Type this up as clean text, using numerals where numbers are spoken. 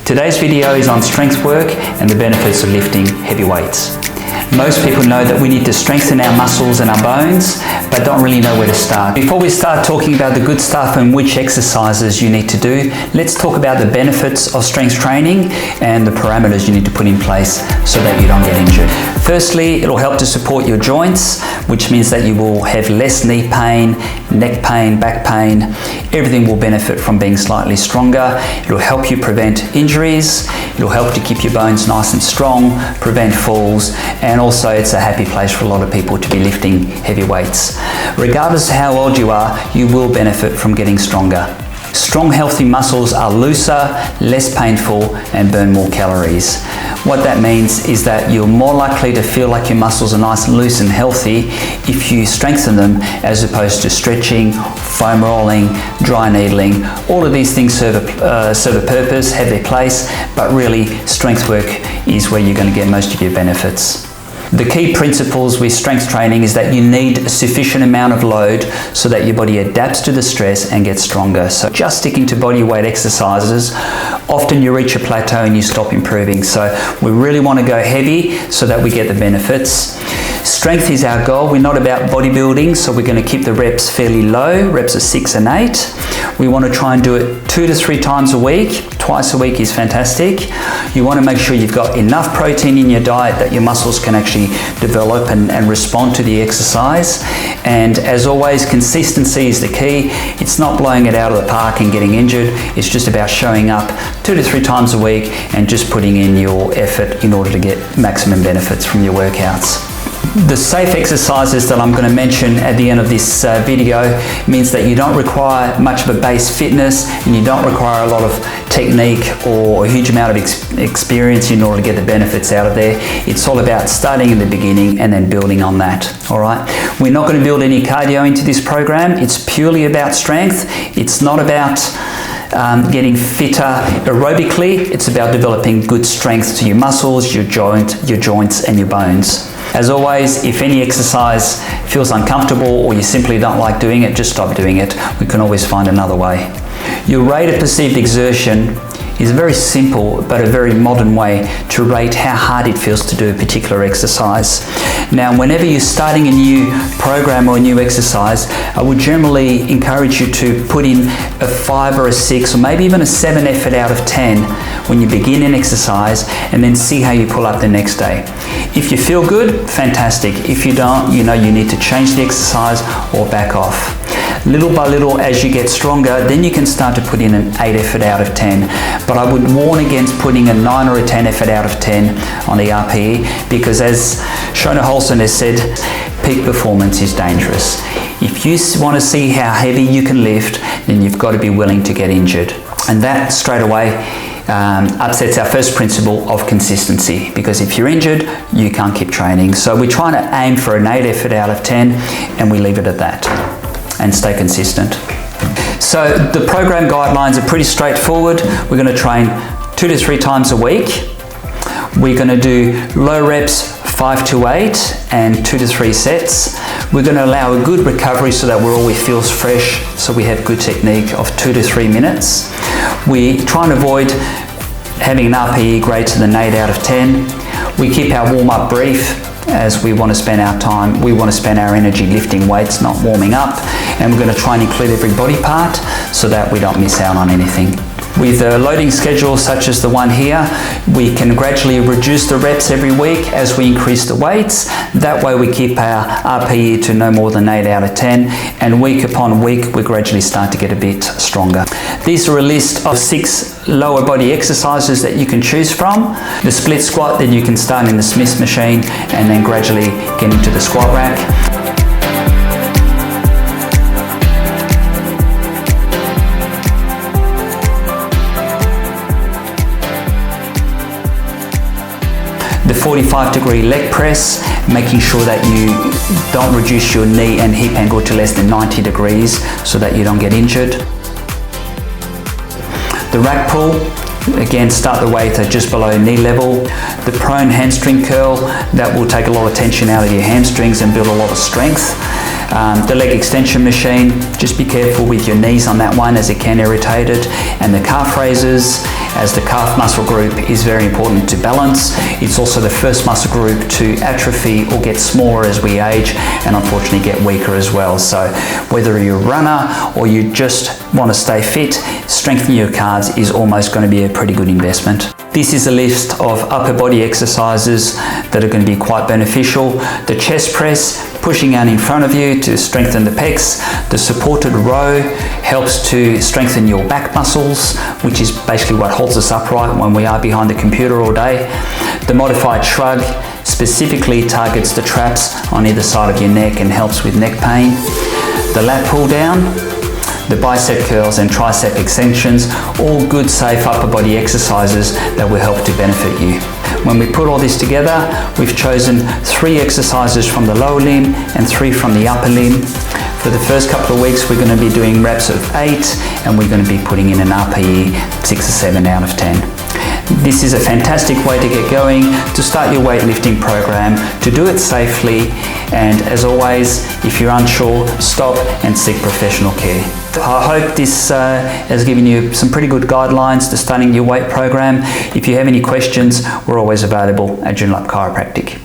Today's video is on strength work and the benefits of lifting heavy weights. Most people know that we need to strengthen our muscles and our bones, but don't really know where to start. Before we start talking about the good stuff and which exercises you need to do, let's talk about the benefits of strength training and the parameters you need to put in place so that you don't get injured. Firstly, it'll help to support your joints, which means that you will have less knee pain, neck pain, back pain. Everything will benefit from being slightly stronger. It'll help you prevent injuries. It'll help to keep your bones nice and strong, prevent falls, and also it's a happy place for a lot of people to be lifting heavy weights. Regardless of how old you are, you will benefit from getting stronger. Strong, healthy muscles are looser, less painful, and burn more calories. What that means is that you're more likely to feel like your muscles are nice and loose and healthy if you strengthen them as opposed to stretching, foam rolling, dry needling. All of these things serve a purpose, have their place, but really strength work is where you're going to get most of your benefits. The key principles with strength training is that you need a sufficient amount of load so that your body adapts to the stress and gets stronger. So just sticking to body weight exercises, often you reach a plateau and you stop improving. So we really want to go heavy so that we get the benefits. Strength is our goal. We're not about bodybuilding, so we're going to keep the reps fairly low, reps of 6 and 8. We want to try and do it 2 to 3 times a week. Twice a week is fantastic. You want to make sure you've got enough protein in your diet that your muscles can actually develop and respond to the exercise. And as always, consistency is the key. It's not blowing it out of the park and getting injured. It's just about showing up 2 to 3 times a week and just putting in your effort in order to get maximum benefits from your workouts. The safe exercises that I'm going to mention at the end of this video means that you don't require much of a base fitness and you don't require a lot of technique or a huge amount of experience in order to get the benefits out of there. It's all about starting in the beginning and then building on that. All right. We're not going to build any cardio into this program. It's purely about strength. It's not about getting fitter aerobically. It's about developing good strength to your muscles, your joints and your bones. As always, if any exercise feels uncomfortable or you simply don't like doing it, just stop doing it. We can always find another way. Your rate of perceived exertion is a very simple but a very modern way to rate how hard it feels to do a particular exercise. Now, whenever you're starting a new program or a new exercise, I would generally encourage you to put in a 5 or a 6 or maybe even a 7 effort out of 10 when you begin an exercise, and then see how you pull up the next day. If you feel good, fantastic. If you don't, you know you need to change the exercise or back off. Little by little, as you get stronger, then you can start to put in an 8 effort out of 10. But I would warn against putting a 9 or a 10 effort out of 10 on the RPE, because as Shona Holson has said, peak performance is dangerous. If you want to see how heavy you can lift, then you've got to be willing to get injured. And that straight away upsets our first principle of consistency, because if you're injured, you can't keep training. So we're trying to aim for an 8 effort out of 10 and we leave it at that and stay consistent. So the program guidelines are pretty straightforward. We're going to train 2 to 3 times a week. We're going to do low reps 5 to 8 and 2 to 3 sets. We're going to allow a good recovery so that we're always feels fresh, so we have good technique of 2 to 3 minutes. We try and avoid having an RPE greater than 8 out of 10. We keep our warm-up brief, as we want to spend our energy lifting weights, not warming up. And we're going to try and include every body part so that we don't miss out on anything. With a loading schedule such as the one here, we can gradually reduce the reps every week as we increase the weights. That way we keep our RPE to no more than 8 out of 10, and week upon week we gradually start to get a bit stronger. These are a list of 6 lower body exercises that you can choose from. The split squat, then you can start in the Smith machine and then gradually get into the squat rack. The 45-degree leg press, making sure that you don't reduce your knee and hip angle to less than 90 degrees so that you don't get injured. The rack pull, again start the weight at just below knee level. The prone hamstring curl, that will take a lot of tension out of your hamstrings and build a lot of strength. The leg extension machine, just be careful with your knees on that one as it can irritate it. And the calf raises as the calf muscle group is very important to balance. It's also the first muscle group to atrophy or get smaller as we age, and unfortunately get weaker as well. So whether you're a runner or you just want to stay fit, strengthening your calves is almost going to be a pretty good investment. This is a list of upper body exercises that are going to be quite beneficial. The chest press, pushing out in front of you to strengthen the pecs. The supported row helps to strengthen your back muscles, which is basically what holds us upright when we are behind the computer all day. The modified shrug specifically targets the traps on either side of your neck and helps with neck pain. The lat pull down, the bicep curls and tricep extensions, all good safe upper body exercises that will help to benefit you. When we put all this together, we've chosen 3 exercises from the lower limb and 3 from the upper limb. For the first couple of weeks, we're going to be doing reps of 8, and we're going to be putting in an RPE 6 or 7 out of 10. This is a fantastic way to get going, to start your weightlifting program, to do it safely, and as always, if you're unsure, stop and seek professional care. I hope this has given you some pretty good guidelines to starting your weight program. If you have any questions, we're always available at Joondalup Chiropractic.